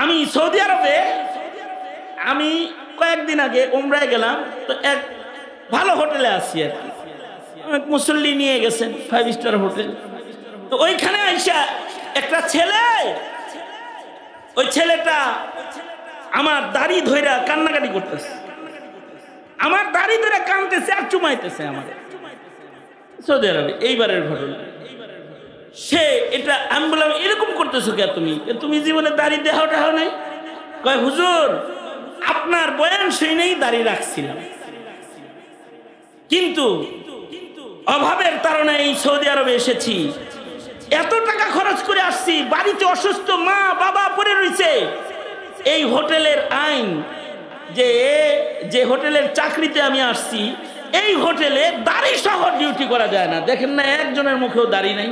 আমি সৌদি আরবে আমি কয়েকদিন আগে উমরায় গেলাম, তো এক ভালো হোটেলে আসছি আর কি, অনেক মুসল্লি নিয়ে গেছেন 5 স্টার হোটেল। তো ওইখানে আইসা একটা ছেলে, ওই ছেলেটা আমার দাড়ি ধইরা কান্নাকাটি করতেছে, আমার দাড়ি ধরে কাঁদতেছে আর চুমাইতেছে আমার। সৌদি আরবে এইবারের ঘটনা। সে এটা আমি বললাম এরকম করতেছো কে তুমি? তুমি জীবনে দাড়ি দেখাও নাই? কয় হুজুর আপনার বয়ান শুনেই দাড়ি রাখছিলাম, কিন্তু অভাবের কারণে এই সৌদি আরবে এসেছি, এত টাকা খরচ করে আসছি, বাড়িতে অসুস্থ মা বাবা পড়ে রয়েছে। এই হোটেলের আইন যে হোটেলের চাকরিতে আমি আসছি, এই হোটেলে দাড়ি সহ ডিউটি করা যায় না। দেখেন না, একজনের মুখেও দাড়ি নাই।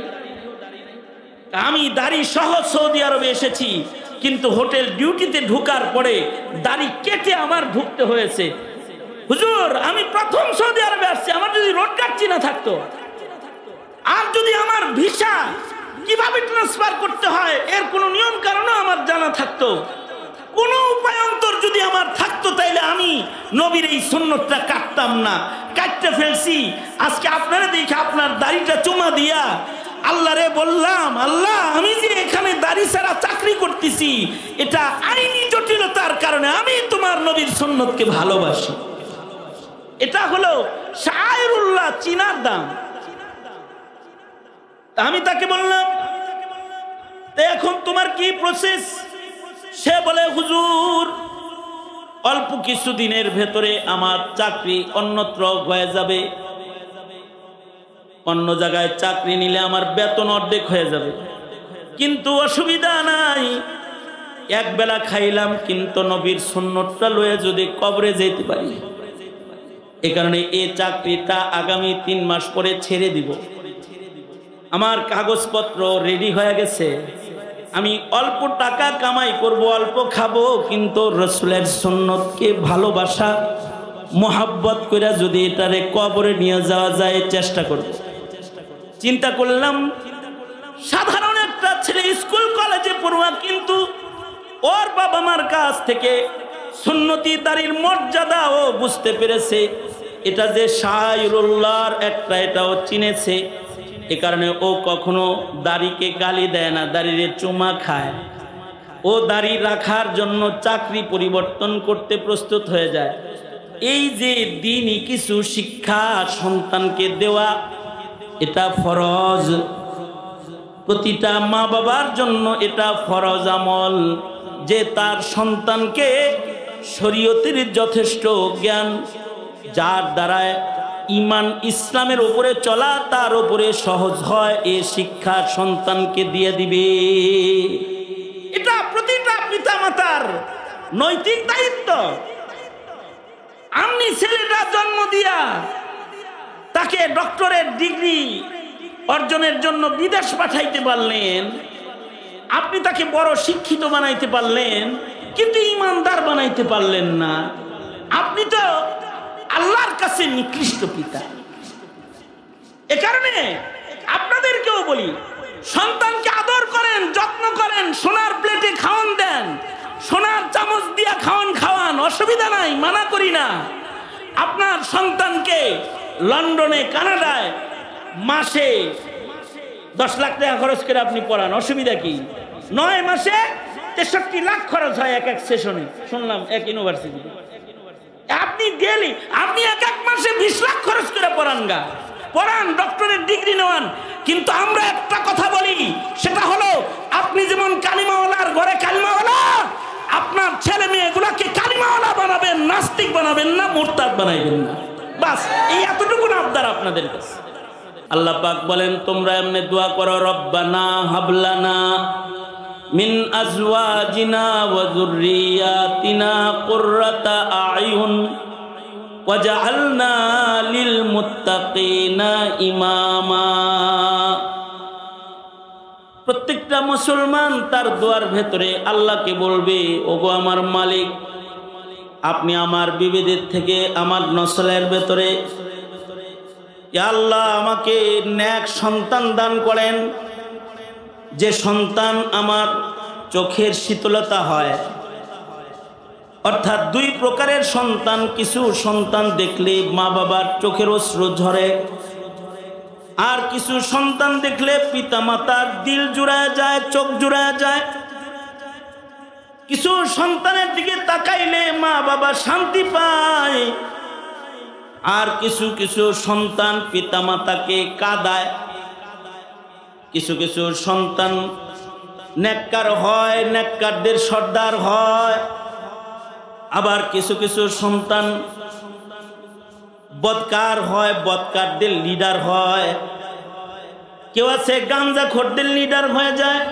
আমি দাড়ি সহ সৌদি আরবে এসেছি, কিন্তু হোটেল ডিউটিতে ঢুকার পরে দাড়ি কেটে আমার ঢুকতে হয়েছে। হুজুর আমি প্রথম সৌদি আরবে আসছি, আমার যদি রোড কার্ড চিনা থাকতো, আর যদি আমার ভিসা কিভাবে ট্রান্সফার করতে হয় এর কোনো নিয়ম কারণও আমার জানা থাকতো, কোনো উপায়ন্তর যদি আমার থাকতো, তাইলে আমি নবীর এই সুন্নতটা কাটতাম না। কাটতে ফেলছি। আজকে আপনারা দেখে আপনার দাড়িটা চুমা দিয়া আল্লাহ রে বললাম, আল্লাহ আমি যে এখানে দাড়ি ছাড়া চাকরি করতেছি, এটা আইনি জটিলতার কারণে আমি তোমার নবীর সুন্নতকে ভালোবাসি। এটা হলো শায়রুল্লাহ, চিনার দাম। আমি তাকে বললাম এখন তোমার কি প্রসেস? সে বলে হুজুর অল্প কিছুদিনের ভেতরে আমার চাকরি অন্যত্র হয়ে যাবে, অন্য জায়গায় চাকরি নিলে আমার বেতন অর্ধেক হয়ে যাবে, কিন্তু অসুবিধা নাই, এক বেলা খাইলাম, কিন্তু নবীর সুন্নতটা লয়ে যদি কবরে যেতে পারি, এ কারণে এই চাকরিটা আগামী 3 মাস পরে ছেড়ে দিব। আমার কাগজপত্র রেডি হয়ে গেছে, আমি অল্প টাকা কামাই করব, অল্প খাবো, কিন্তু রসুলের সুন্নতকে ভালোবাসা মোহাব্বত করে যদি এটারে কবরে নিয়ে যাওয়া যায় চেষ্টা করব। চিন্তা করলাম সাধারণ একটা ছেলে, স্কুল কলেজে পড়ুয়া, কিন্তু ওর বাবা মার কাছ থেকে সুন্নতি দাড়ির মর্যাদা ও বুঝতে পেরেছে, এটা যে শায়রুল্লাহর একটা, এটাও চিনেছে। এ কারণে ও কখনো দাড়িকে গালি দেয় না, দাড়িরে চুমা খায়। ও দাড়ি রাখার জন্য চাকরি পরিবর্তন করতে প্রস্তুত হয়ে যায়। এই যে দ্বীনি কিছু শিক্ষা সন্তানকে দেওয়া, এটা ফরজ, প্রতিটা মা বাবার জন্য এটা ফরজ আমল, যে তার সন্তানকে শরীয়তের যথেষ্ট জ্ঞান, যার দ্বারায় ইমান ইসলামের উপরে চলা তার উপরে সহজ হয়, এ শিক্ষা সন্তানকে দিয়ে দিবে। এটা প্রতিটা পিতামাতার নৈতিক দায়িত্ব। আপনি ছেলেটা জন্ম দিয়া তাকে ডক্টরের ডিগ্রি অর্জনের জন্য বিদেশ পাঠাইতে পারলেন, আপনি তাকে বড় শিক্ষিত বানাইতে পারলেন, কিন্তু ইমানদার বানাইতে পারলেন না। আপনি তো আল্লাহর কাছে নিকৃষ্ট পিতা। এ কারণে আপনাদেরকেও বলি, সন্তানকে আদর করেন, যত্ন করেন, সোনার প্লেটে খাওয়ান দেন, সোনার চামচ দিয়া খাওয়ান, অসুবিধা নাই, মানা করি না। আপনার সন্তানকে লন্ডনে, কানাডায় মাসে 10 লাখ টাকা খরচ করে আপনি পড়ান, অসুবিধা কি? 9 মাসে 63 লাখ খরচ হয় এক সেশনে, শুনলাম এক ইউনিভার্সিটি। আপনি ডেলি, আপনি এক মাসে 20 লাখ খরচ করে পড়ান, ডক্টরের ডিগ্রি নেওয়ান। কিন্তু আমরা একটা কথা বলি, সেটা হলো আপনি যেমন কালিমাওয়ালার ঘরে কালিমাওয়ালা, আপনার ছেলে মেয়েগুলোকে কালিমাওয়ালা বানাবেন, নাস্তিক বানাবেন না, মুরতাদ বানাইবেন না। বাস এই এতটুকু আবদার আপনাদের কাছে। আল্লাহ পাক বলেন, তোমরা এমনি দোয়া করো, রব্বানা হাবলানা মিন আজওয়াজিনা ওয়া যুররিয়াতিনা কুররাতা আয়ুন ওয়াজআলনা লিল মুত্তাকিনা ইমামা। প্রত্যেকটা মুসলমান তার দোয়ার ভেতরে আল্লাহকে বলবে, ওগো আমার মালিক, আপনি আমার বিবিদের থেকে আমার নসলের ভেতরে ইয়া আল্লাহ আমাকে নেক সন্তান দান করেন, যে সন্তান আমার চোখের শীতলতা হয়। অর্থাৎ দুই প্রকারের সন্তান, কিছু সন্তান দেখলে মা বাবার চোখের অশ্রু ঝরে, আর কিছু সন্তান দেখলে পিতা মাতার দিল জুড়ায় যায়, চোখ জুড়ায় যায়। কিছু সন্তানের দিকে তাকাইলে মা বাবা শান্তি পায়, আর কিছু কিছু সন্তান পিতা মাতাকে কাঁদায়। কিছু কিছু সন্তান নেককার হয়, নেককারদের সর্দার হয়, আবার কিছু কিছু সন্তান বদকার হয়, বদকারদের লিডার হয়। কেউ আছে গাঞ্জাখোরদের লিডার হয়ে যায়।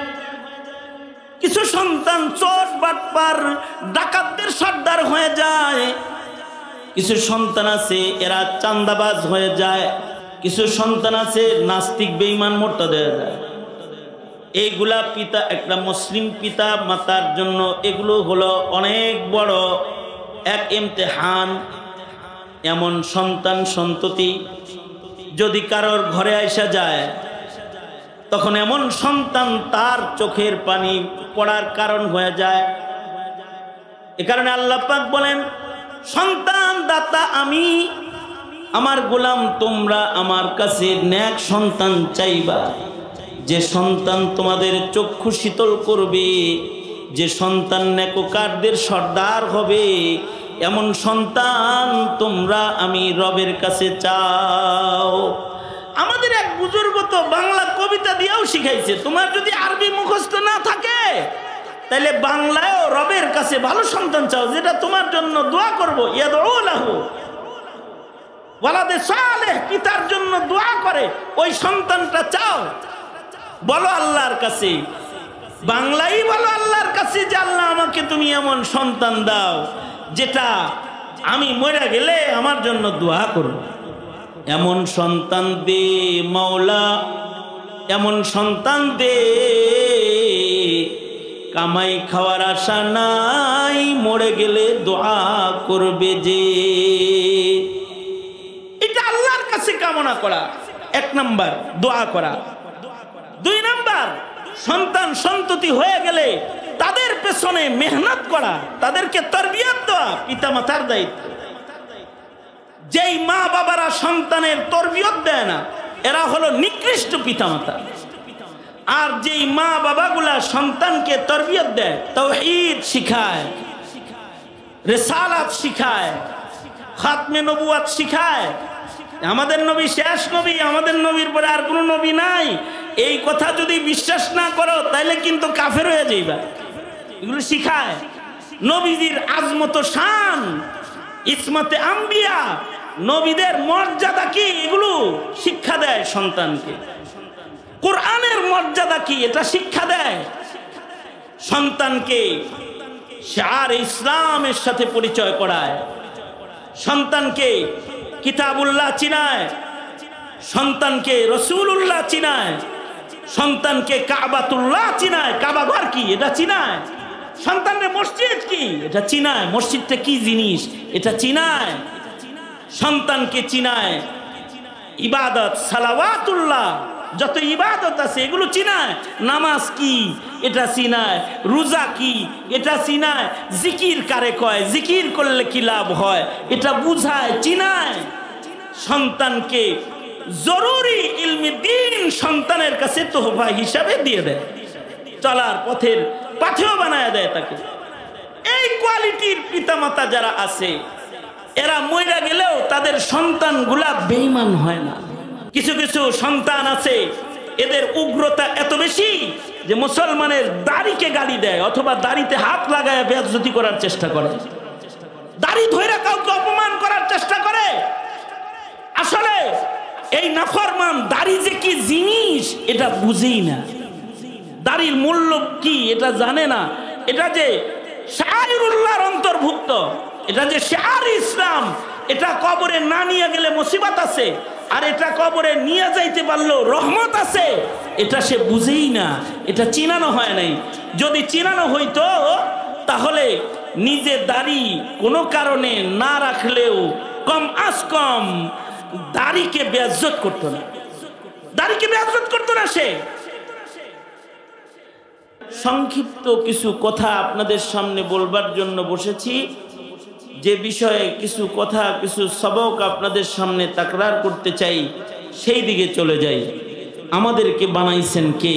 কিছু সন্তান চোর বাটপার ডাকাতদের সর্দার হয়ে যায়। কিছু সন্তান আছে এরা চাঁদাবাজ হয়ে যায়। কিছু সন্তান আছে নাস্তিক বেঈমান মুরতাদ হয়ে যায়। এইগুলা পিতা, একটা মুসলিম পিতা মাতার জন্য এগুলো হলো অনেক বড় এক ইমতিহান। এমন সন্তান সন্ততি যদি কারোর ঘরে আইসা যায়, তখন এমন সন্তান তার চোখের পানি পড়ার কারণ হয়ে যায়। এ কারণে আল্লাহ পাক বলেন, সন্তান দাতা আমি, আমার গোলাম তোমরা আমার কাছে নেক সন্তান চাইবা, যে সন্তান তোমাদের চক্ষু শীতল করবে, যে সন্তান নেককারদের সর্দার হবে, এমন সন্তান তোমরা আমি রবের কাছে চাও। আমাদের এক বুজুর্গ তো বাংলা কবিতা দিয়েও শিখাইছে, তোমার যদি আরবি মুখস্থ না থাকে তাহলে বাংলায়ও রবের কাছে ভালো সন্তান চাও, যেটা তোমার জন্য দোয়া করবো। ইয়াদউ লাহু ওয়ালাদে সালেহ, পিতার জন্য দোয়া করে ওই সন্তানটা চাও। বলো আল্লাহর কাছে, বাংলাই বলো আল্লাহর কাছে যে আল্লাহ আমাকে তুমি এমন সন্তান দাও যেটা আমি মরে গেলে আমার জন্য দোয়া করব। এমন সন্তান দে মাওলা, এমন সন্তান দে, কামাই খাওয়ার আশা নাই, মরে গেলে দোয়া করবে যে। এটা আল্লাহর কাছে কামনা করা, এক নাম্বার দোয়া করা। দুই নাম্বার, সন্তান সন্ততি হয়ে গেলে তাদের পেছনে মেহনত করা, তাদেরকে তরবিয়ত দেওয়া পিতা মাতার দায়িত্ব। যেই মা বাবারা সন্তানের তরবিয়ত দেয় না, এরা হলো নিকৃষ্ট পিতা মাতা। আর যেই মা বাবাগুলা সন্তানকে তরবিয়ত দেয়, তাওহীদ শিখায়, রিসালাত শিখায়, খাতমে নবুয়াত শিখায়, আমাদের নবী শেষ নবী, আমাদের নবীর পরে আর কোনো নবী নাই, এই কথা যদি বিশ্বাস না করো তাহলে কিন্তু কাফের হয়ে যাইবা। এগুলো শিখায়। নবীদের আজমত শান, ইসমতে আম্বিয়া, নবীদের মর্যাদা কি, এগুলো শিক্ষা দেয় সন্তানকে। কোরআনের মর্যাদা কি, এটা শিক্ষা দেয় সন্তানকে। শার ইসলামের সাথে পরিচয় করায়, সন্তানকে কিতাবুল্লাহ চিনায়, সন্তানকে রসুলুল্লাহ চিনায়, সন্তানকে কাবাতুল্লাহ চিনায়, কাবা ঘর কি এটা চিনায়, সন্তানের মসজিদ কি এটা চিনায়, মসজিদটা কি জিনিস এটা চিনায়, সন্তানকে চিনায় ইবাদত সালাওয়াতুল্লাহ, যত ইবাদত আছে এগুলো চিনায়, নামাজ কি এটা চিনায়, রোজা কি এটা চিনায়, জিকির কারে কয়, জিকির করলে কি লাভ হয় এটা বুঝায়, চিনায়। সন্তানকে জরুরি ইলমি দ্বীন সন্তানের কাছে তোহফা হিসাবে দিয়ে দেয়, চলার পথের পাথেয় বানায় দেয় তাকে। এই কোয়ালিটির পিতামাতা যারা আছে, এরা মইরা গেলেও তাদের সন্তানগুলা বেঈমান হয় না। কিছু কিছু সন্তান আছে এদের উগ্রতা এত বেশি যে মুসলমানের দাড়িকে গালি দেয়, অথবা দাড়িতে হাত লাগায় বেইজ্জতি করার চেষ্টা করে, দাড়ি ধইরা কাউকে অপমান করার চেষ্টা করে। আসলে এই নাফরমান দাড়ি যে কি জিনিস এটা বুঝেই না, দাড়ির মূল্য কি এটা জানে না, এটা যে শায়রুল্লাহর অন্তর্ভুক্ত, এটা যে শার ইসলাম, এটা কবরে না নিয়ে গেলে মুসিবত আছে, আর এটা কবরে নিয়ে যাইতে পারলেও রহমত আছে, এটা সে বুঝেই না, এটা চিনানো হয় নাই। যদি চিনানো হইতো তাহলে নিজে দাড়ি কোনো কারণে না রাখলেও কম আজ কম দাড়িকে বেইজ্জত করতো না, দাড়িকে বেইজ্জত করতো না সে। সংক্ষিপ্ত কিছু কথা আপনাদের সামনে বলবার জন্য বসেছি, যে বিষয়ে কিছু কথা কিছু সবক আপনাদের সামনে তাকরার করতে চাই, সেই দিকে চলে যাই। আমাদেরকে বানাইছেন কে?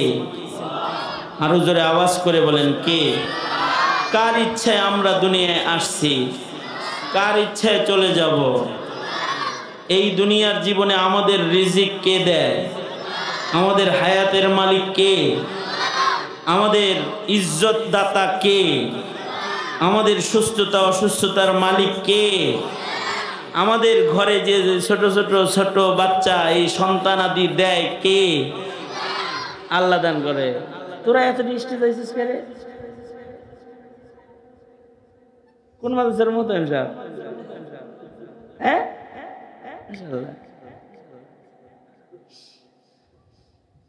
আরো জোরে আওয়াজ করে বলেন কে? কার ইচ্ছায় আমরা দুনিয়ায় আসছি? কার ইচ্ছায় চলে যাব? এই দুনিয়ার জীবনে আমাদের রিজিক কে দেয়? আমাদের হায়াতের মালিক কে? আমাদের ইজ্জত দাতা কে? আমাদের সুস্থতা অসুস্থতার মালিক কে? আমাদের ঘরে যে ছোট ছোট ছোট বাচ্চা এই সন্তান আদি দেয় কে? আল্লাহ দান করে। তোরা এত দৃষ্টি দিয়েছিস কে রে? কোন মাদ্রাসার মতো সব? হ্যাঁ,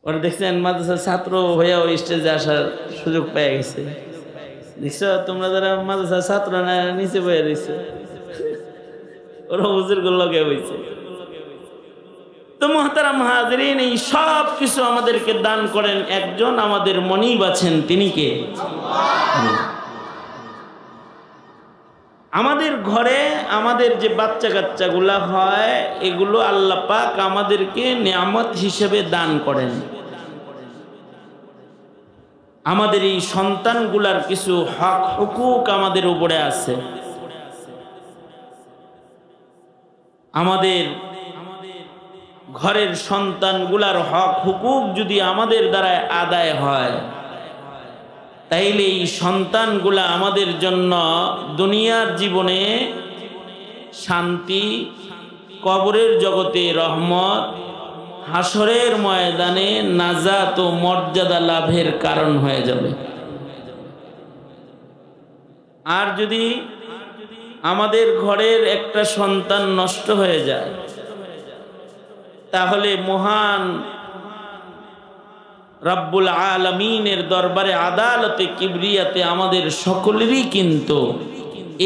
ওরা দেখছেন মাদ্রাসার ছাত্র হয়েও স্টেজে আসার সুযোগ পেয়ে গেছে। দেখছো তোমরা যারা মাদ্রাসার ছাত্র না নিচে বয়ে রয়েছে, ওরা হুজুর লগে হয়েছে। তো মুহতারাম হাজিরিন, এই সব কিছু আমাদেরকে দান করেন একজন, আমাদের মনিব আছেন, তিনি কে? আমাদের ঘরে আমাদের যে বাচ্চা কাচ্চাগুলা হয়, এগুলো আল্লাহ পাক আমাদেরকে নিয়ামত হিসেবে দান করেন। আমাদের এই সন্তানগুলার কিছু হক হুকুক আমাদের উপরে আছে। আমাদের ঘরের সন্তানগুলার হক হুকুক যদি আমাদের দ্বারা আদায় হয়, তাইলে এই সন্তানগুলা আমাদের জন্য দুনিয়ার জীবনে শান্তি, কবরের জগতে রহমত, হাসরের ময়দানে নাজাত ও মর্যাদা লাভের কারণ হয়ে যাবে। আর যদি আমাদের ঘরের একটা সন্তান নষ্ট হয়ে যায়, তাহলে মহান রব্বুল আলামিনের দরবারে আদালতে কিবরিয়াতে আমাদের সকলেরই কিন্তু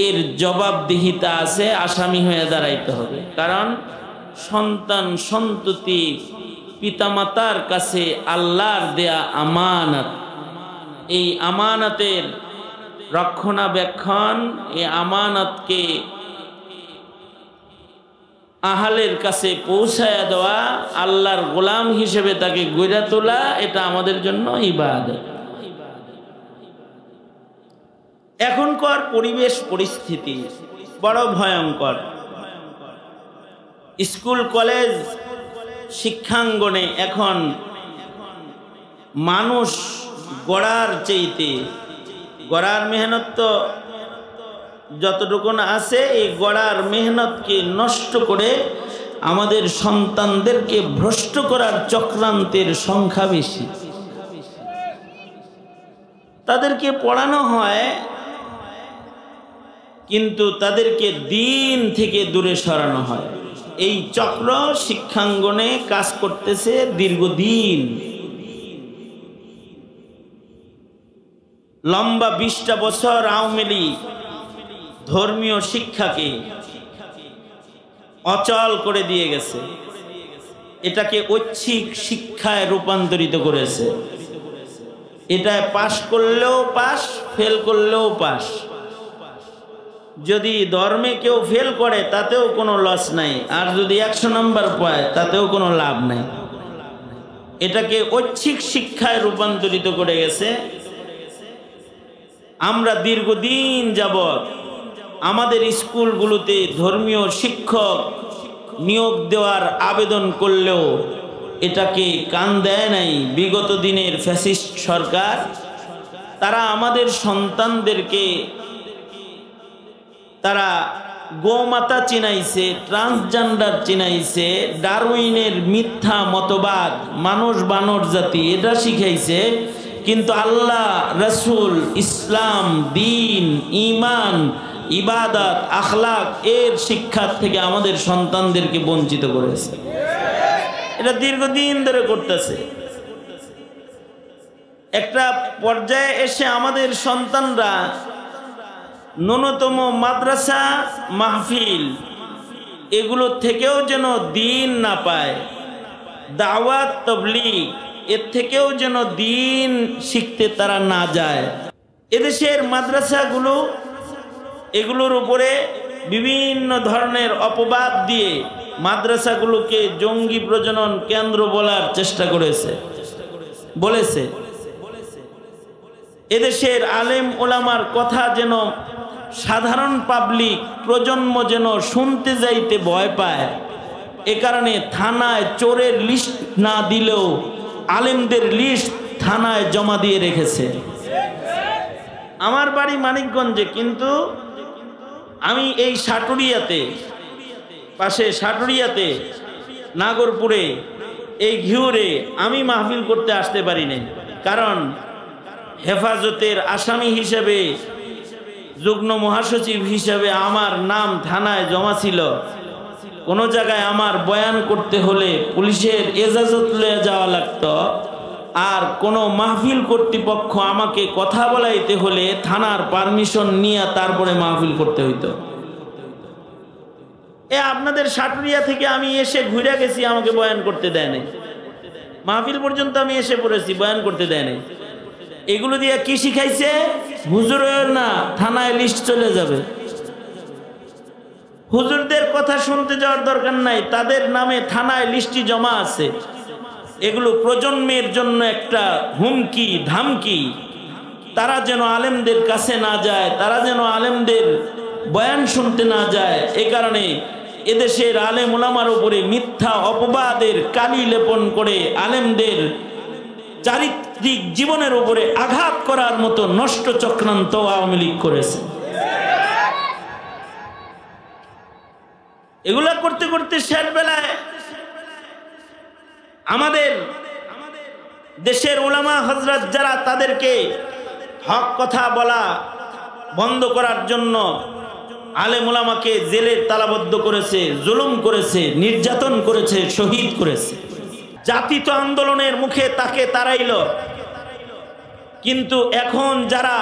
এর জবাবদিহিতা আছে, আসামি হয়ে দাঁড়াইতে হবে। কারণ সন্তান সন্ততি পিতামাতার কাছে আল্লাহর দেয়া আমানত। এই আমানতের রক্ষণাবেক্ষণ, এই আমানতকে আহালের কাছে পৌঁছায়া দেওয়া, আল্লাহর গোলাম হিসেবে তাকে গড়ে তোলা, এটা আমাদের জন্য ইবাদত। এখনকার পরিবেশ পরিস্থিতি বড় ভয়ঙ্কর। স্কুল কলেজ শিক্ষাঙ্গনে এখন মানুষ গড়ার চাইতে, গড়ার মেহনত তো যতটুকু আছে, এই গড়ার মেহনতকে নষ্ট করে আমাদের সন্তানদেরকে ভ্রষ্ট করার চক্রান্তের সংখ্যা বেশি। তাদেরকে পড়ানো হয়, কিন্তু তাদেরকে দিন থেকে দূরে সরানো হয়। এই চক্র শিক্ষাঙ্গনে কাজ করতেছে দীর্ঘদিন। লম্বা 20টা বছর আওয়ামী লীগ ধর্মীয় শিক্ষাকে অচল করে দিয়ে গেছে, এটাকে ঐচ্ছিক শিক্ষায় রূপান্তরিত করেছে। এটায় পাশ করলেও পাশ, ফেল করলেও পাশ। যদি ধর্মে কেউ ফেল করে তাতেও কোনো লস নাই, আর যদি 100 নম্বর পায় তাতেও কোনো লাভ নাই। এটাকে ঐচ্ছিক শিক্ষায় রূপান্তরিত করে গেছে। আমরা দীর্ঘদিন যাবৎ আমাদের স্কুলগুলোতে ধর্মীয় শিক্ষক নিয়োগ দেওয়ার আবেদন করলেও এটাকে কান দেয় নাই বিগত দিনের ফ্যাসিস্ট সরকার। তারা আমাদের সন্তানদেরকে তারা গোমাতা চিনাইছে, ট্রান্সজেন্ডার চিনাইছে, ডারউইনের মিথ্যা মতবাদ, মানুষ বানর জাতি, এটা শিখাইছে। কিন্তু আল্লাহ, রসুল, ইসলাম, দ্বীন, ঈমান, ইবাদত, আখলাক এর শিক্ষার থেকে আমাদের সন্তানদেরকে বঞ্চিত করেছে। এটা দীর্ঘদিন ধরে করতেছে। একটা পর্যায়ে এসে আমাদের সন্তানরা ন্যূনতম মাদ্রাসা, মাহফিল এগুলো থেকেও যেন দিন না পায়। দাওয়াত, তাবলীগ এর থেকেও যেন দিন শিখতে তারা না যায়। এদেশের মাদ্রাসাগুলো এগুলোর উপরে বিভিন্ন ধরনের অপবাদ দিয়ে মাদ্রাসাগুলোকে জঙ্গি প্রজনন কেন্দ্র বলার চেষ্টা বলেছে। এদেশের আলেম ওলামার কথা যেন সাধারণ পাবলিক প্রজন্ম যেন শুনতে যাইতে ভয় পায়, এ কারণে থানায় চোরের লিস্ট না দিলেও আলেমদের লিস্ট থানায় জমা দিয়ে রেখেছে। আমার বাড়ি মানিকগঞ্জে, কিন্তু আমি এই সাটুরিয়াতে নাগরপুরে এই ঘিউরে আমি মাহফিল করতে আসতে পারি নাই, কারণ হেফাজতের আসামি হিসেবে যুগ্ম মহাসচিব হিসেবে আমার নাম থানায় জমা ছিল। কোনো জায়গায় আমার বয়ান করতে হলে পুলিশের এজাজত লয়ে যাওয়া লাগতো, আর কোনো মাহফিল কর্তৃপক্ষ আমাকে কথা বলাইতে হলে থানার পারমিশন নিয়ে তারপরে মাহফিল করতে হইতো। আপনাদের সাটুরিয়া থেকে আমি এসে ঘুরে গেছি, আমাকে বয়ান করতে দেয় নাই। মাহফিল পর্যন্ত আমি এসে পড়েছি, বয়ান করতে দেয় নাই। এগুলো দিয়ে কি শিখাইছে? হুজুর না, থানায় লিস্ট চলে যাবে। হুজুরদের কথা শুনতে যাওয়ার দরকার নাই, তাদের নামে থানায় লিস্টই জমা আছে। এগুলো প্রজন্মের জন্য একটা হুমকি ধামকি। তারা যেন আলেমদের কাছে না যায়, তারা যেন আলেমদের বয়ান শুনতে না যায়। এ কারণে এদেশের আলেম ওলামার উপরে মিথ্যা অপবাদের কালি লেপন করে আলেমদের চারিত্রিক জীবনের উপরে আঘাত করার মতো নষ্ট চক্রান্ত আওয়ামী লীগ করেছে। এগুলা করতে করতে শেষ বেলায় আমাদের দেশের উলামা হযরত যারা, তাদেরকে হক কথা বলা বন্ধ করার জন্য আলেম উলামাকে জেলের তালাবদ্ধ করেছে, জুলুম করেছে, নির্যাতন করেছে, শহীদ করেছে। জাতি তো আন্দোলনের মুখে তাকে তাড়াইল, কিন্তু এখন যারা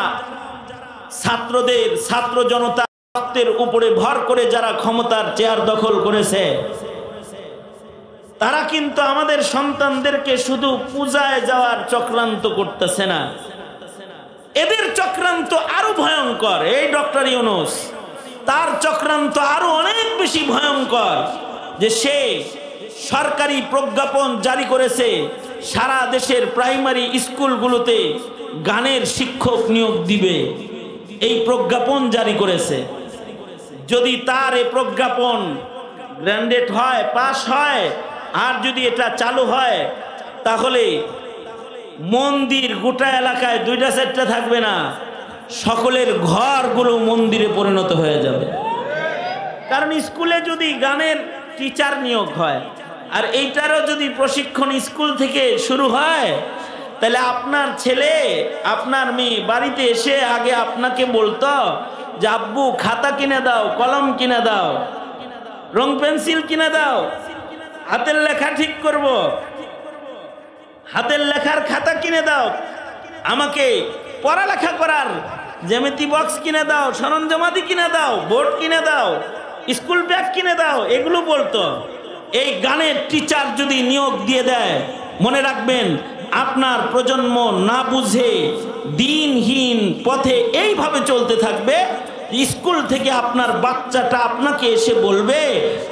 ছাত্র জনতার উপরে ভর করে যারা ক্ষমতার চেয়ার দখল করেছে, তারা কিন্তু আমাদের সন্তানদেরকে শুধু পূজায় যাওয়ার চক্রান্ত করতেছে না, এদের চক্রান্ত আরো ভয়ঙ্কর। এই ডক্টর ইউনূস, তার চক্রান্ত আরো অনেক বেশি ভয়ঙ্কর, যে সে সরকারি প্রজ্ঞাপন জারি করেছে সারা দেশের প্রাইমারি স্কুলগুলোতে গানের শিক্ষক নিয়োগ দিবে। এই প্রজ্ঞাপন জারি করেছে। যদি তার এই প্রজ্ঞাপন গ্র্যান্ডেড হয়, পাস হয়, আর যদি এটা চালু হয়, তাহলে মন্দির গোটা এলাকায় 2টা-4টা থাকবে না, সকলের ঘরগুলো মন্দিরে পরিণত হয়ে যাবে। কারণ স্কুলে যদি গানের টিচার নিয়োগ হয়, আর এইটারও যদি প্রশিক্ষণ স্কুল থেকে শুরু হয়, তাহলে আপনার ছেলে আপনার মেয়ে বাড়িতে এসে আগে আপনাকে বলতো যে আব্বু খাতা কিনে দাও, কলম কিনে দাও, রং পেন্সিল কিনে দাও, হাতের লেখা ঠিক করব, হাতের লেখার খাতা কিনে দাও, আমাকে পড়ালেখা করার জ্যামিতি বক্স কিনে দাও, সরঞ্জামাদি কিনে দাও, বোর্ড কিনে দাও, স্কুল ব্যাগ কিনে দাও, এগুলো বলতো। এই গানের টিচার যদি নিয়োগ দিয়ে দেয়, মনে রাখবেন আপনার প্রজন্ম না বুঝে দিনহীন পথে এইভাবে চলতে থাকবে। স্কুল থেকে আপনার বাচ্চাটা আপনাকে এসে বলবে,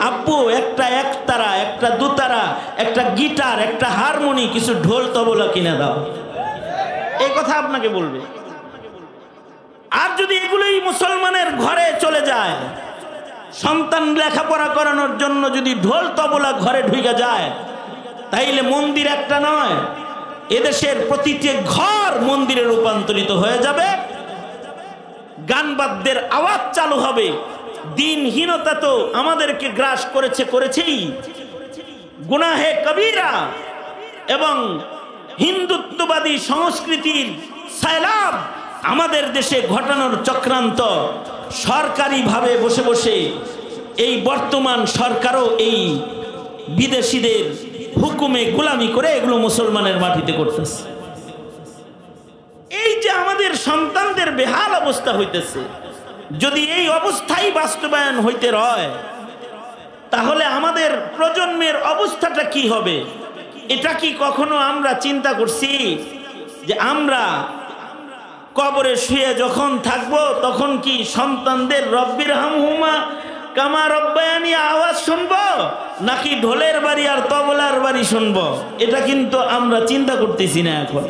আব্বু একটা একতারা, একটা দুতারা, একটা গিটার, একটা হারমোনি, কিছু ঢোল তবলা কিনে দাও। এই কথা আপনাকে বলবে। আর যদি এগুলোই মুসলমানের ঘরে চলে যায়, সন্তান লেখাপড়া করানোর জন্য যদি ঢোল তবলা ঘরে ঢুকে যায়, তাইলে মন্দির একটা নয়, এদেশের প্রতিটি ঘর মন্দিরে রূপান্তরিত হয়ে যাবে। গান বাদ্যের আওয়াজ চালু হবে। দিনহীনতা তো আমাদেরকে গ্রাস করেছেই। গুনাহে কবিরা এবং হিন্দুত্ববাদী সংস্কৃতির সায়লাব আমাদের দেশে ঘটানোর চক্রান্ত সরকারিভাবে বসে বসে এই বর্তমান সরকারও এই বিদেশিদের হুকুমে গোলামি করে এগুলো মুসলমানের মাটিতে করতেছে। এই যে আমাদের সন্তানদের বেহাল অবস্থা হইতেছে, যদি এই অবস্থাই বাস্তবায়ন হইতে রয়, তাহলে আমাদের প্রজন্মের অবস্থাটা কি হবে? এটা কি কখনো আমরা চিন্তা করছি যে আমরা কবরে শুয়ে যখন থাকবো তখন কি সন্তানদের রব্বির হামহুমা কামা রব্বায়ানি আওয়াজ শুনবো নাকি ঢোলের বাড়ি আর তবলার বাড়ি শুনবো? এটা কিন্তু আমরা চিন্তা করতেছি না এখন।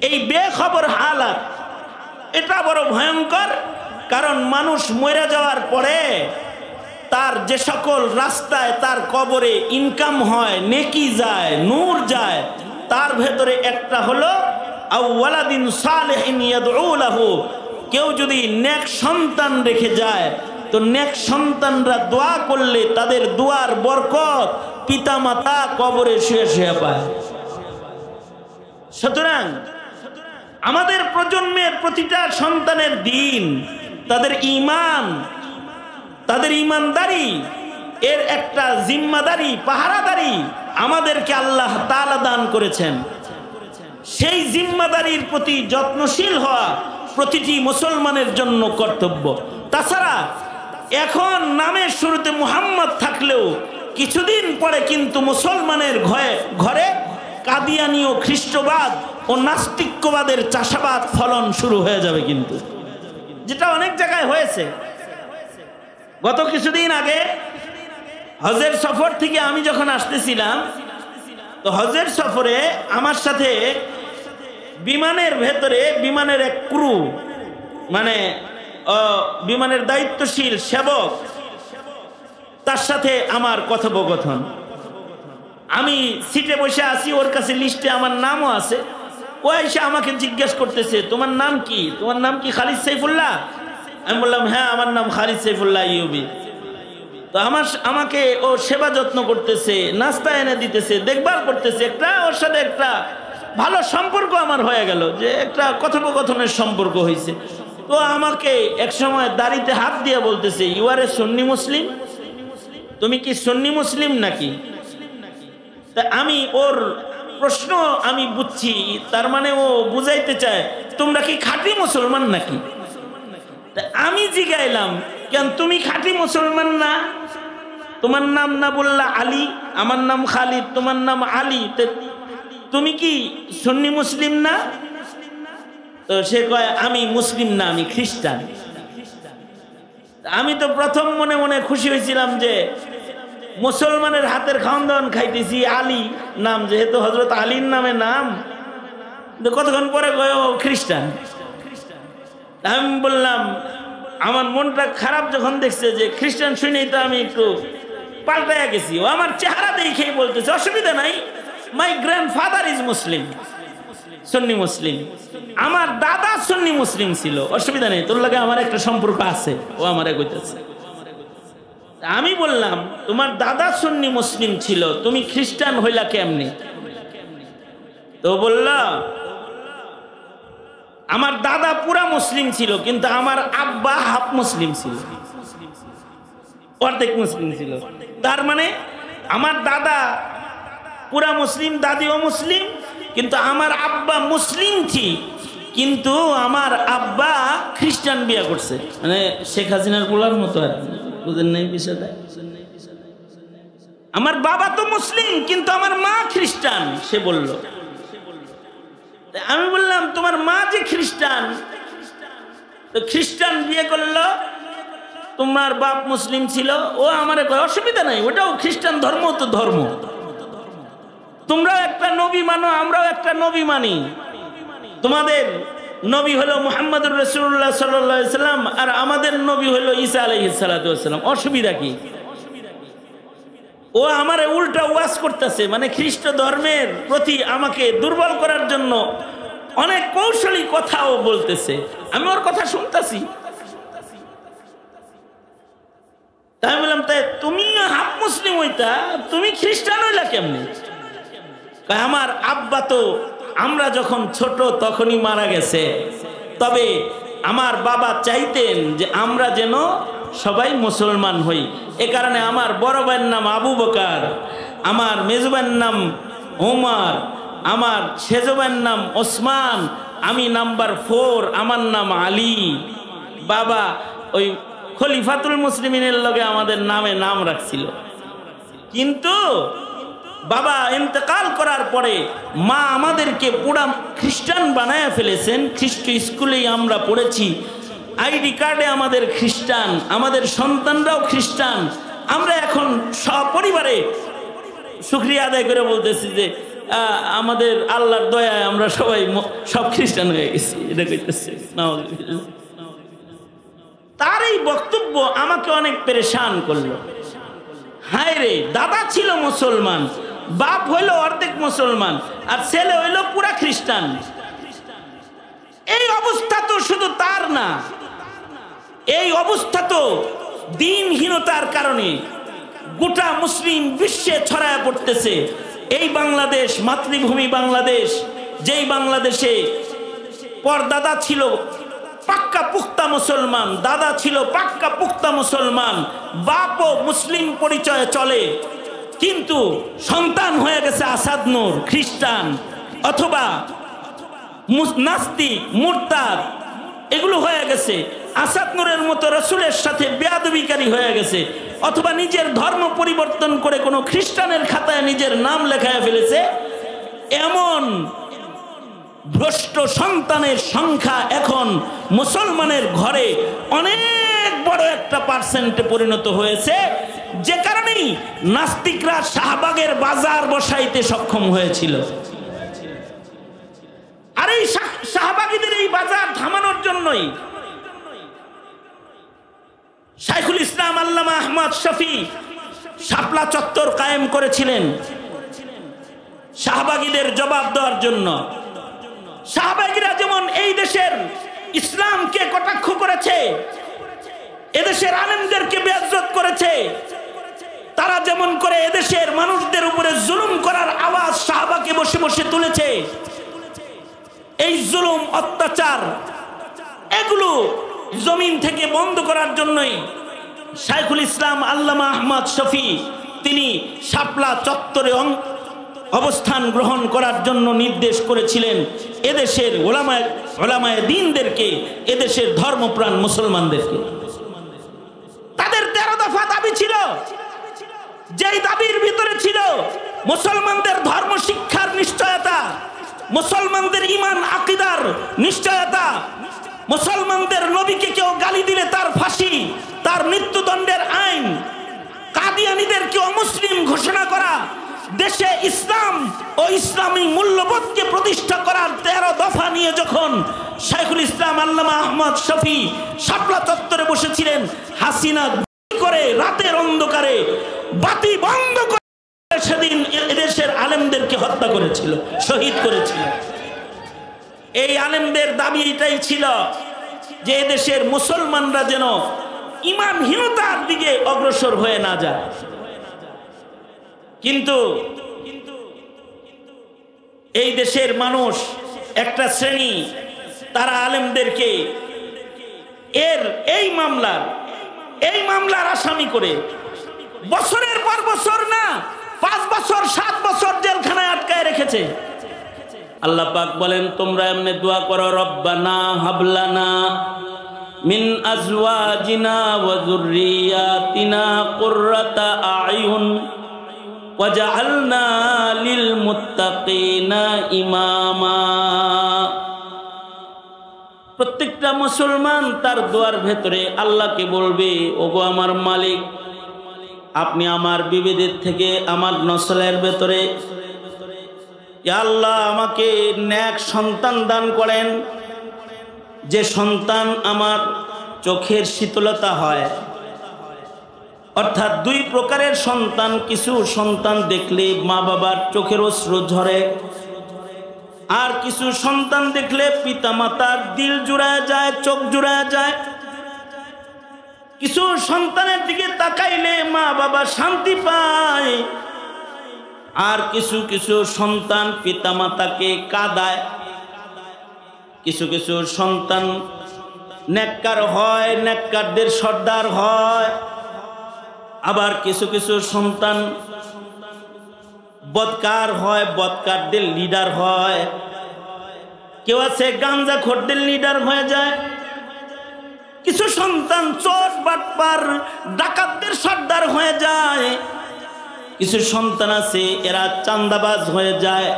এই বেখবর হালাত এটা বড় ভয়ঙ্কর। কারণ মানুষ মরে যাওয়ার পরে তার যে সকল রাস্তায় তার কবরে ইনকাম হয়, নেকি যায়, নূর যায়, তার ভেতরে একটা হলো আওয়ালাদিন সালেহিন ইয়াদউ লাহু। কেউ যদি নেক সন্তান রেখে যায় তো নেক সন্তানরা দোয়া করলে তাদের দোয়ার বরকত পিতামাতা কবরে শুয়ে শুয়ে পায়। সুতরাং আমাদের প্রজন্মের প্রতিটা সন্তানের দিন, তাদের ঈমান, তাদের ঈমানদারি এর একটা জিম্মাদারি, পাহারাদারি আমাদেরকে আল্লাহ তাআলা দান করেছেন। সেই জিম্মাদারির প্রতি যত্নশীল হওয়া প্রতিটি মুসলমানের জন্য কর্তব্য। তাছাড়া এখন নামের শুরুতে মুহাম্মদ থাকলেও কিছুদিন পরে কিন্তু মুসলমানের ঘরে কাদিয়ানি ও খ্রিস্টবাদ ও নাস্তিক্যবাদের চাষাবাদ ফলন শুরু হয়ে যাবে, কিন্তু যেটা অনেক জায়গায় হয়েছে। গত কিছুদিন আগে হজের সফর থেকে আমি যখন আসতেছিলাম, তো হজের সফরে আমার সাথে বিমানের ভেতরে বিমানের এক ক্রু, মানে বিমানের দায়িত্বশীল সেবক, তার সাথে আমার কথোপকথন। আমি সিটে বসে আছি, ওর কাছে লিস্টে আমার নামও আছে। ও এসে আমাকে জিজ্ঞেস করতেছে, তোমার নাম কি? তোমার নাম কি খালিদ সাইফুল্লাহ? আমি বললাম, হ্যাঁ আমার নাম খালিদ সাইফুল্লাহ ইউবি। তো আমাকে ও সেবা যত্ন করতেছে, নাস্তা এনে দিতেছে, দেখভাল করতেছে। একটা ওর সাথে একটা ভালো সম্পর্ক আমার হয়ে গেল, যে একটা কথোপকথনের সম্পর্ক হয়েছে। তো আমাকে এক সময় দাড়িতে হাত দিয়ে বলতেছে, ইউ আর এ সুন্নি মুসলিম? তুমি কি সুন্নি মুসলিম নাকি? তা আমি ওর প্রশ্ন আমি বুঝছি, তার মানে ও বুঝাইতে চায় তোমরা কি খাঁটি মুসলমান নাকি? তা আমি জিগাইলাম, কেন তুমি খাঁটি মুসলমান না? তোমার নাম না বললা আলী, আমার নাম খালিদ, তোমার নাম আলী, তুমি কি সুন্নি মুসলিম না? তো সে কয়, আমি মুসলিম না, আমি খ্রিস্টান। আমি তো প্রথম মনে মনে খুশি হয়েছিলাম যে মুসলমানের হাতের খাওয়ান দাওয়ান খাইতেছি, আলী নাম, যেহেতু হযরত আলীর নামে নাম। কতক্ষণ পরে কয় ও খ্রিস্টান। আমি বললাম, আমার মনটা খারাপ যখন দেখছে যে খ্রিস্টান শুনেই, তো আমি একটু পাল্টাইয়া গেছি। ও আমার চেহারা দেখেই বলতেছে, অসুবিধা নাই, মাই গ্র্যান্ডফাদার ইজ মুসলিম, সুন্নি মুসলিম। আমার দাদা সুন্নি মুসলিম ছিল, অসুবিধা নেই, তোর লাগে আমার একটা সম্পর্ক আছে। ও আমার কইতেছে। আমি বললাম, তোমার দাদা সুন্নি মুসলিম ছিল, তুমি খ্রিস্টান হইলা কেমনি? তো বলল, আমার দাদা পুরা মুসলিম ছিল, কিন্তু আমার আব্বা হাফ মুসলিম ছিল, অর্ধেক মুসলিম ছিল। তার মানে আমার দাদা পুরা মুসলিম, দাদিও মুসলিম, কিন্তু আমার আব্বা মুসলিম ঠিক, কিন্তু আমার আব্বা খ্রিস্টান বিয়ে করছে। মানে শেখ হাসিনার পোলার মতো আর কি, বুঝেন নাই বিষয়টা? আমার বাবা তো মুসলিম, কিন্তু আমার মা খ্রিস্টান, সে বলল। আমি বললাম, তোমার মা যে খ্রিস্টান, তো খ্রিস্টান বিয়ে করলো, তোমার বাপ মুসলিম ছিল। ও আমার অসুবিধা নাই, ওটাও খ্রিস্টান ধর্ম, তো ধর্ম। তোমরাও একটা নবী মানো, আমরাও একটা নবী মানি। তোমাদের নবী হলো মুহাম্মদুর রাসূলুল্লাহ সাল্লাল্লাহু আলাইহি সাল্লাম, আর আমাদের নবী হলো ঈসা আলাইহিস সালাতু ওয়াস সালাম। অসুবিধা কি? ও আমারে উল্টা ওয়াজ করতেছে, মানে খ্রিস্ট ধর্মের প্রতি আমাকে দুর্বল করার জন্য অনেক কৌশলী কথাও বলতেছে। আমি ওর কথা শুনতেছি। তাই বললাম, তাই তুমি হাফ মুসলিম হইতা, তুমি খ্রিস্টান হইলা কেমনে? আমার আব্বা তো আমরা যখন ছোট তখনই মারা গেছে, তবে আমার বাবা চাইতেন যে আমরা যেন সবাই মুসলমান হই। এ কারণে আমার বড় ভাইয়ের নাম আবু বকর, আমার মেজো ভাইয়ের নাম ওমর, আমার সেজো ভাইয়ের নাম ওসমান, আমি নাম্বার 4, আমার নাম আলী। বাবা ওই খলিফাতুল মুসলিমিনের লগে আমাদের নামে নাম রাখছিল। কিন্তু বাবা ইন্তেকাল করার পরে মা আমাদেরকে পুরা খ্রিস্টান বানায় ফেলেছেন। খ্রিস্ট স্কুলেই আমরা পড়েছি, আইডি কার্ডে আমাদের খ্রিস্টান, আমাদের সন্তানরাও খ্রিস্টান। আমরা এখন সপরিবারে শুকরিয়া আদায় করে বলতেছি যে আমাদের আল্লাহর দয়ায় আমরা সবাই সব খ্রিস্টান হয়ে গেছি। এটা কইতেছে তার এই বক্তব্য আমাকে অনেক পেরেশান করলো। হায় রে, দাদা ছিল মুসলমান, বাপ হইল অর্ধেক মুসলমান, আর ছেলে হইল পুরা খ্রিস্টান। এই অবস্থা তো শুধু তার না, এই অবস্থা তো দিনহীনতার কারণে গোটা মুসলিম বিশ্বে ছড়ায় পড়তেছে। এই বাংলাদেশ, মাতৃভূমি বাংলাদেশ, যেই বাংলাদেশে পরদাদা ছিল পাক্কা পুক্তা মুসলমান, দাদা ছিল পাক্কা পুক্তা মুসলমান, বাপও মুসলিম পরিচয়ে চলে, কিন্তু সন্তান হয়ে গেছে আসাদ নূর খ্রিস্টান অথবা নাস্তিক মুরতাদ, এগুলো হয়ে গেছে। আসাদ নূরের মতো রসুলের সাথে বেয়াদবিকারী হয়ে গেছে, অথবা নিজের ধর্ম পরিবর্তন করে কোনো খ্রিস্টানের খাতায় নিজের নাম লেখায় ফেলেছে। এমন ভ্রষ্ট সন্তানের সংখ্যা এখন মুসলমানের ঘরে অনেক বড় একটা পার্সেন্টে পরিণত হয়েছে, যে কারণেই নাস্তিকরা শাহবাগের বাজার বসাইতে সক্ষম হয়েছিল। আর এই শাহবাগীদের এই বাজার থামানোর জন্যই শাইখুল ইসলাম আল্লামা আহমদ শফি শাপলা চত্বর কায়েম করেছিলেন শাহবাগীদের জবাব দেওয়ার জন্য। শাহবাগীরা যেমন এই দেশের ইসলামকে কটাক্ষ করেছে, এদেশের আলেমদেরকে বেইজ্জত করেছে, তারা যেমন করে এদেশের মানুষদের উপরে জুলুম করার আওয়াজ শাহবাগে বসে বসে তুলেছে। এই জুলুম অত্যাচার এগুলো জমিন থেকে বন্ধ করার জন্যই শাইখুল ইসলাম আল্লামা আহমদ শফি তিনি শাপলা চত্বরে অবস্থান গ্রহণ করার জন্য নির্দেশ করেছিলেন এদেশের ওলামায়ে দ্বীনদেরকে, এদেশের ধর্মপ্রাণ মুসলমানদেরকে। তাদের 13 দফা দাবি ছিল, যেই দাবির ভিতরে ছিল মুসলমানদের ধর্ম শিক্ষার নিশ্চয়তা, মুসলমানদের ঈমান আকীদার নিশ্চয়তা, মুসলমানদের নবীকে কেউ গালি দিলে তার ফাঁসি, তার মৃত্যুদণ্ডের আইন, কাদিয়ানীদেরকে অমুসলিম ঘোষণা করা, দেশে ইসলাম ও ইসলামী মূল্যবোধকে প্রতিষ্ঠা করার 13 দফা নিয়ে যখন শাইখুল ইসলাম আল্লামা আহমদ শফি শাপলা চত্বরে বসেছিলেন, হাসিনা করে রাতের অন্ধকারে বাতি বন্ধ করে সেদিন এদেশের আলেমদেরকে হত্যা করেছিল, শহীদ করেছিল। এই আলেমদের দাবি এটাই ছিল যে এদেশের মুসলমানরা যেন ঈমানহীনতার দিকে অগ্রসর হয়ে না যায়। কিন্তু এই দেশের মানুষ একটা শ্রেণী, তারা আলেমদেরকে এই মামলার আসামি করে বছরের পর বছর না 5 বছর 7 বছর জেলখানায় আটকায় রেখেছে। আল্লাহ পাক বলেন, তোমরা এমনি দোয়া করো, রব্বানা হাবলানা মিন আজওয়াজিনা ওয়া যুররিয়াতিনা কুররাতা আয়ুন ওয়াজআলনা লিল মুত্তাকিনা ইমামা। প্রত্যেকটা মুসলমান তার দোয়ার ভেতরে আল্লাহকে বলবে, ওগো আমার মালিক, আপনি আমার বিবিদের থেকে আমার নসলের ভেতরে ইয়া আল্লাহ আমাকে নেক সন্তান দান করেন, যে সন্তান আমার চোখের শীতলতা হয়। অর্থাৎ 2 প্রকারের সন্তান, কিছু সন্তান দেখলে মা বাবার চোখের অশ্রু ঝরে, আর কিছু সন্তান দেখলে পিতা মাতার দিল জুড়ায় যায়, চোখ জুড়ায় যায়। কিছু সন্তানের দিকে তাকাইলে মা বাবা শান্তি পায়, আর কিছু কিছু সন্তান পিতা মাতাকে কাঁদায়। কিছু কিছু সন্তান নেককার হয়, নেককারদের সর্দার হয়, আবার কিছু কিছু সন্তান বদকার হয়, বদকারদের লিডার হয়। কেউ আছে গাঞ্জাখোরদের লিডার হয়ে যায়। কিছু সন্তান চোর বাটপার ডাকাতদের সর্দার হয়ে যায়। কিছু সন্তান আছে এরা চান্দাবাজ হয়ে যায়,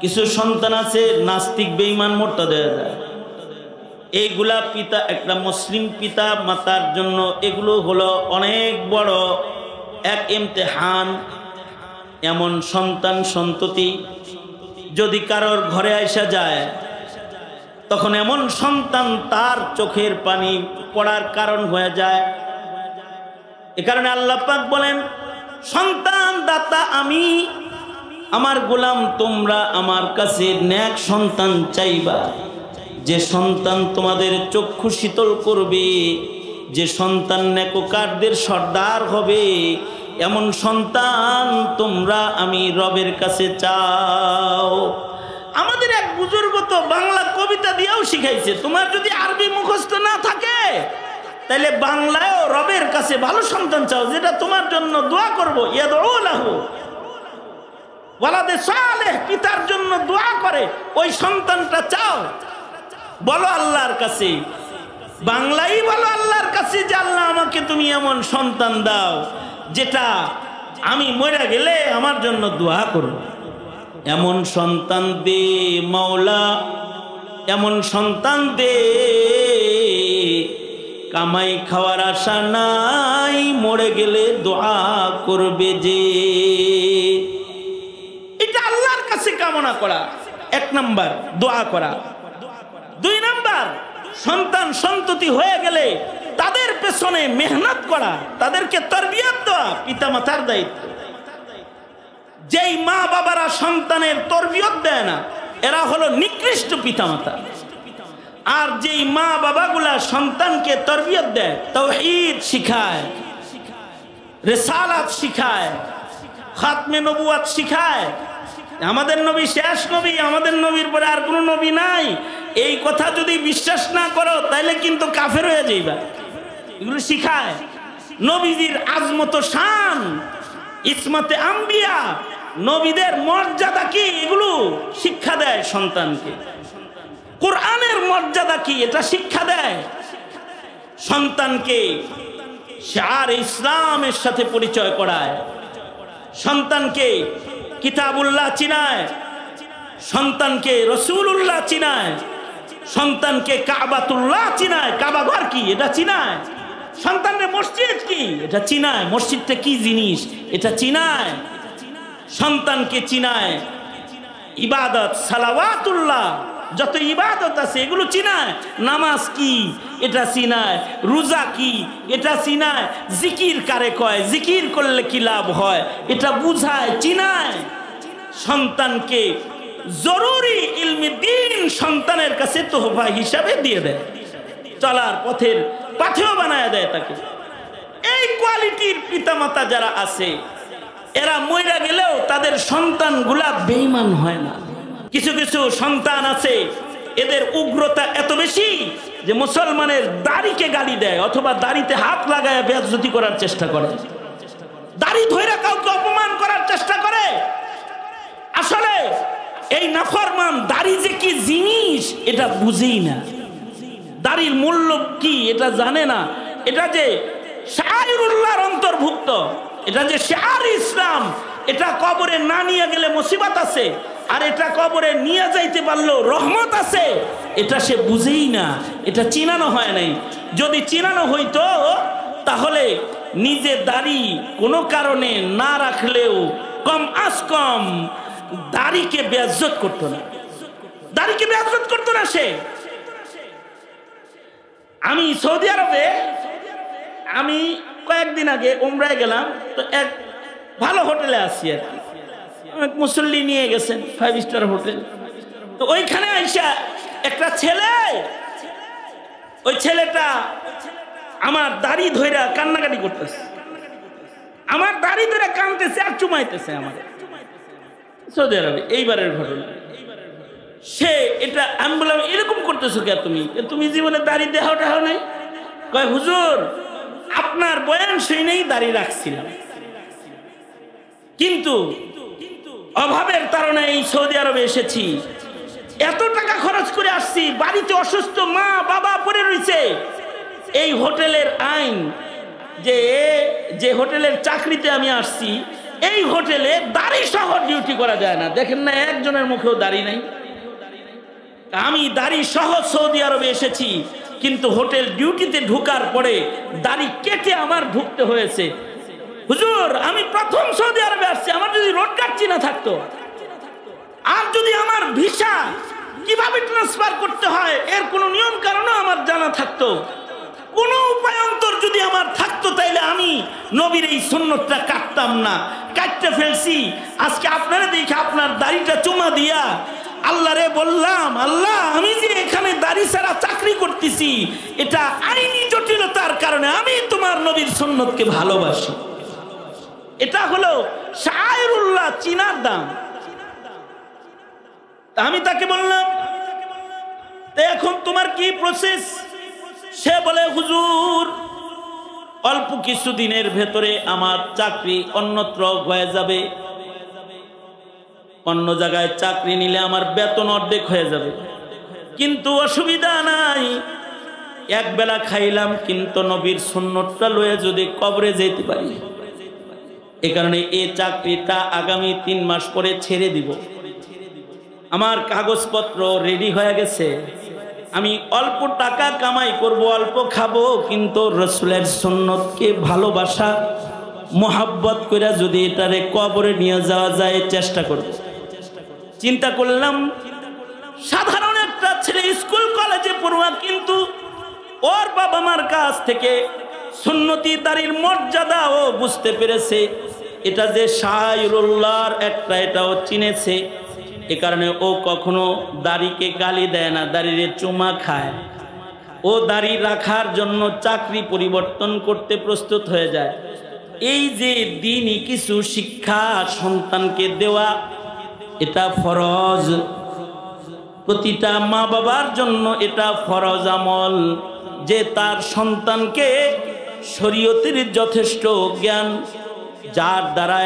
কিছু সন্তান আছে নাস্তিক বেঈমান মোরতাদ হয়ে যায়। এইগুলা পিতা, একটা মুসলিম পিতা মাতার জন্য এগুলো হলো অনেক বড় এক ইমতিহান। এমন সন্তান সন্ততি যদি কারোর ঘরে আইসা যায়, তখন এমন সন্তান তার চোখের পানি পড়ার কারণ হয়ে যায়। এ কারণে আল্লাহ পাক বলেন, সন্তান দাতা আমি, আমার গোলাম তোমরা আমার কাছে নেক সন্তান চাইবা, যে সন্তান তোমাদের চক্ষু শীতল করবে, যে সন্তান নেককারদের সর্দার হবে, এমন সন্তান তোমরা আমি রবের কাছে চাও। আমাদের এক বুজুর্গ তো বাংলা কবিতা দিয়েও শিখাইছে, তোমার যদি আরবি মুখস্থ না থাকে তাহলে বাংলায়ও রবের কাছে ভালো সন্তান চাও, যেটা তোমার জন্য দোয়া করবো। ইয়াদউ লাহু ওয়ালাদে সালেহ, পিতার জন্য দোয়া করে, ওই সন্তানটা চাও। বলো আল্লাহর কাছে, বাংলাই বলো আল্লাহর কাছে যে আল্লাহ আমাকে তুমি এমন সন্তান দাও যেটা আমি মরে গেলে আমার জন্য দোয়া করব। এমন সন্তান দে মাওলা, এমন সন্তান দে, কামাই খাওয়ার আশা নাই, মরে গেলে দোয়া করবে যে। এটা আল্লাহর কাছে কামনা করা, এক নাম্বার দোয়া করা। দুই নাম্বার, সন্তান সন্ততি হয়ে গেলে তাদের পেছনে মেহনত করা, তাদেরকে তরবিয়ত দেওয়া পিতামাতার দায়িত্ব। যেই মা বাবারা সন্তানের তরবিয়ত দেয় না, এরা হলো নিকৃষ্ট পিতামাতা। আর যেই মা বাবাগুলা সন্তানকে তরবিয়ত দেয়, তাওহীদ শিখায়, রিসালাত শিখায়, খাতমে নবুয়ত শিখায়, আমাদের নবী শেষ নবী, আমাদের নবীর পরে আর কোনো নবী নাই, এই কথা যদি বিশ্বাস না করো তাহলে কিন্তু কাফের হয়ে যাইবা। এগুলো শিখায়। নবীজির আজমত শান, ইসমতে আম্বিয়া, নবীদের মর্যাদা কি, এগুলো শিক্ষা দেয় সন্তানকে। কোরআনের মর্যাদা কি, এটা শিক্ষা দেয় সন্তানকে। শার ইসলামের সাথে পরিচয় করায়, সন্তানকে কিতাবুল্লাহ চিনায়, সন্তানকে রসুলুল্লাহ চিনায়, সন্তানকে কাবাতুল্লাহ চিনায়, কাবা ঘর কি এটা চিনায়, সন্তানের মসজিদ কি এটা চিনায়, মসজিদটা কি জিনিস এটা চিনায়, সন্তানকে চিনায় ইবাদত সালাওয়াতুল্লাহ, যত ইবাদত আছে এগুলো চিনায়, নামাজ কি এটা চিনায়, রোজা কি এটা চিনায়, জিকির কারে কয়, জিকির করলে কি লাভ হয় এটা বুঝায়, চিনায়। সন্তানকে জরুরি ইলমি দ্বীন সন্তানের কাছে তোহফা হিসাবে দিয়ে দেয়, চলার পথের পাথেয় বানায় দেয় তাকে। এই কোয়ালিটির পিতামাতা যারা আছে, এরা মইরা গেলেও তাদের সন্তানগুলা বেঈমান হয় না। কিছু কিছু সন্তান আছে, এদের উগ্রতা এত বেশি যে মুসলমানের দাড়িকে গালি দেয়, অথবা দাড়িতে হাত লাগায় বেইজ্জতি করার চেষ্টা করে, দাড়ি ধইরা কাউকে অপমান করার চেষ্টা করে। আসলে এই নাফরমান দাড়ি যে কি জিনিস এটা বুঝেই না, দাড়ির মূল্য কি এটা জানে না, এটা যে শায়রুল্লাহর অন্তর্ভুক্ত, এটা যে শার ইসলাম, এটা কবরে না নিয়ে গেলে মুসিবত আছে, আর এটা কবরে নিয়ে যাইতে পারলেও রহমত আছে, এটা সে বুঝেই না, এটা চিনানো হয় নাই। যদি চিনানো হইতো তাহলে নিজে দাড়ি কোনো কারণে না রাখলেও কম আজ কম দাড়িকে বেইজ্জত করতো না, দাড়িকে বেইজ্জত করতো না সে। আমি সৌদি আরবে আমি কয়েকদিন আগে উমরায় গেলাম, তো এক ভালো হোটেলে আসি আর কি, অনেক মুসল্লি নিয়ে গেছেন 5 স্টার হোটেল। তো ওইখানে আইসা একটা ছেলে, ওই ছেলেটা আমার দাড়ি ধইরা কান্নাকাটি করতেছে, আমার দাড়ি ধরে কাঁদতেছে আর চুমাইতেছে আমাদের সৌদি আরবে এইবারের ঘটনা। সে এটা আমি বললাম এরকম করতেছো কে তুমি, তুমি জীবনে দাড়ি দেখাও টাহাও নাই? কয় হুজুর আপনার বয়ান শুনেই দাড়ি রাখছিলাম, কিন্তু অভাবের কারণে এই সৌদি আরবে এসেছি, এত টাকা খরচ করে আসছি, বাড়িতে অসুস্থ মা বাবা পড়ে রয়েছে। এই হোটেলের আইন, যে হোটেলের চাকরিতে আমি আসছি, এই হোটেলে দাড়ি সহ ডিউটি করা যায় না। দেখেন না, একজনের মুখেও দাড়ি নাই। আমি দাড়ি সহ সৌদি আরবে এসেছি, কিন্তু হোটেল ডিউটিতে ঢোকার পরে দাড়ি কেটে আমার ঢুকতে হয়েছে। হুজুর, আমি প্রথম সৌদি আরবে আসছি, আমার যদি রোড কাটছি না থাকতো, আর যদি আমার ভিসা কিভাবে ট্রান্সফার করতে হয় এর কোনো নিয়ম কারণও আমার জানা থাকতো, কোন উপায়ান্তর যদি আমার থাকতো, তাইলে আমি নবীর এই সুন্নতটা কাটতাম না। কাটতে ফেলছি। আজকে আপনারা দেখে আপনার দাড়িটা চুমা দিয়া আল্লাহরে বললাম, আল্লাহ, আমি যে এখানে দাড়ি ছাড়া চাকরি করতেছি, এটা আইনি জটিলতার কারণে আমি তোমার নবীর সুন্নতকে ভালোবাসি। এটা হলো শায়রুল্লাহ, চিনার দাম। আমি তাকে বললাম, এখন তোমার কি প্রসেস? সে বলে, হুজুর, অল্প কিছুদিনের ভেতরে আমার চাকরি অন্যত্র হয়ে যাবে, অন্য জায়গায় চাকরি নিলে আমার বেতন অর্ধেক হয়ে যাবে, কিন্তু অসুবিধা নাই, এক বেলা খাইলাম, কিন্তু নবীর সুন্নতটা লয়ে যদি কবরে যেতে পারি, এ কারণে এই চাকরিটা আগামী 3 মাস পরে ছেড়ে দিব। আমার কাগজপত্র রেডি হয়ে গেছে, আমি অল্প টাকা কামাই করব, অল্প খাবো, কিন্তু রসুলের সুন্নতকে ভালোবাসা মোহাব্বত করে যদি এটারে কবরে নিয়ে যাওয়া যায় চেষ্টা করব। চিন্তা করলাম, সাধারণ একটা ছেলে স্কুল কলেজে পড়ুয়া, কিন্তু ওর বাবা মার কাছ থেকে সুন্নতি দাড়ির মর্যাদা ও বুঝতে পেরেছে, এটা যে শায়রুল্লাহর একটা, এটাও চিনেছে। এ কারণে ও কখনো দাড়িকে গালি দেয় না, দাড়িরে চুমা খায়। ও দাড়ি রাখার জন্য চাকরি পরিবর্তন করতে প্রস্তুত হয়ে যায়। এই যে দ্বীনি কিছু শিক্ষা সন্তানকে দেওয়া, এটা ফরজ, প্রতিটা মা বাবার জন্য এটা ফরজ আমল, যে তার সন্তানকে শরীয়তের যথেষ্ট জ্ঞান, যার দ্বারা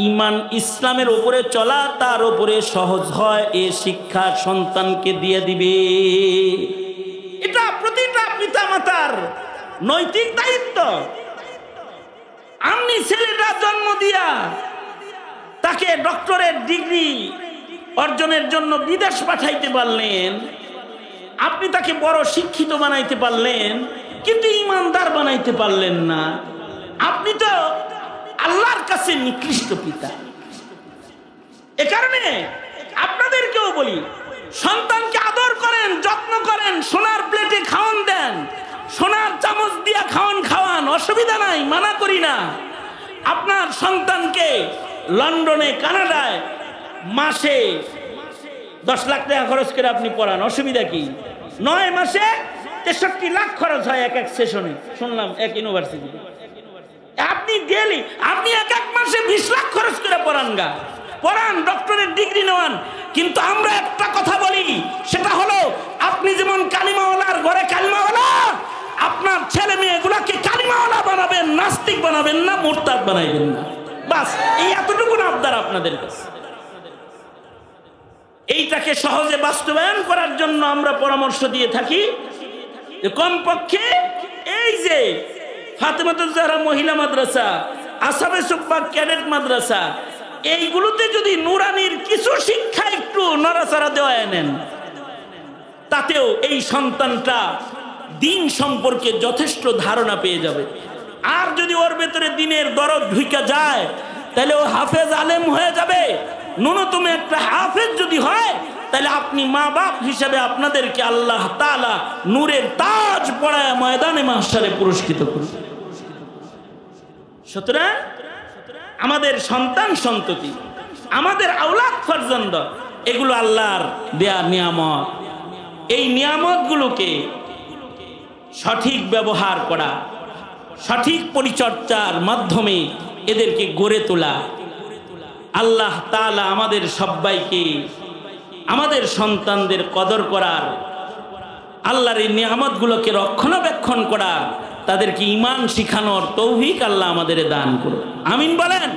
ইমান ইসলামের উপরে চলা তার উপরে সহজ হয়, এ শিক্ষা সন্তানকে দিয়ে দিবে। এটা প্রতিটা পিতামাতার নৈতিক দায়িত্ব। আপনি ছেলেটা জন্ম দিয়া তাকে ডক্টরের ডিগ্রি অর্জনের জন্য বিদেশ পাঠাইতে পারলেন, আপনি তাকে বড় শিক্ষিত বানাইতে পারলেন, কিন্তু ইমানদার বানাইতে পারলেন না। আপনি তো আল্লাহর কাছে নিকৃষ্ট পিতা। এ কারণে আপনাদেরকেও বলি, সন্তানকে আদর করেন, যত্ন করেন, সোনার প্লেটে খাওয়ান দেন, সোনার চামচ দিয়া খাওয়ান, অসুবিধা নাই, মানা করি না। আপনার সন্তানকে লন্ডনে, কানাডায় মাসে 10 লাখ টাকা খরচ করে আপনি পড়ান, অসুবিধা কি? 9 মাসে 63 লাখ খরচ হয় এক এক সেশনে, শুনলাম এক ইউনিভার্সিটিতে। আপনি ডেলি, আপনি এক মাসে 20 লাখ খরচ করে পড়ান, ডক্টরের ডিগ্রি নেওয়ান। কিন্তু আমরা একটা কথা বলি, সেটা হলো, আপনি যেমন কালিমাওয়ালার ঘরে কালিমাওয়ালা, আপনার ছেলে মেয়েগুলোকে কালিমাওয়ালা বানাবেন, নাস্তিক বানাবেন না, মুরতাদ বানাইবেন না। বাস এই এতটুকু আবদার আপনাদের কাছে। এইটাকে সহজে বাস্তবায়ন করার জন্য আমরা পরামর্শ দিয়ে থাকি, কমপক্ষে এই যে ফাতেমাতুজ জাহরা মহিলা মাদ্রাসা, আসহাবে সুফফা ক্যাডেট মাদ্রাসা, এইগুলোতে যদি নুরানির কিছু শিক্ষা একটু নড়াচড়া দেওয়া নেন, তাতেও এই সন্তানটা দিন সম্পর্কে যথেষ্ট ধারণা পেয়ে যাবে। আর যদি ওর ভেতরে দিনের দরদ ঢুকে যায়, তাহলে ও হাফেজ আলেম হয়ে যাবে। ন্যূনতম একটা হাফেজ যদি হয়, তাহলে আপনি মা বাপ হিসাবে আপনাদেরকে আল্লাহ তাআলা নূরের তাজ পরায় ময়দানে মাহশারে পুরস্কৃত করবে। সুতরাং আমাদের সন্তান সন্ততি, আমাদের আওলাদ ফরজন্দ, এগুলো আল্লাহর দেয়া নিয়ামত। এই নিয়ামতগুলোকে সঠিক ব্যবহার করা, সঠিক পরিচর্যার মাধ্যমে এদেরকে গড়ে তোলা, আল্লাহ তাআলা আমাদের সবাইকে আমাদের সন্তানদের কদর করার, আল্লাহর এই নিয়ামতগুলোকে রক্ষণাবেক্ষণ করার, তাদেরকে ঈমান শিখানোর তৌফিক আল্লাহ আমাদের দান করুন। আমিন বলেন।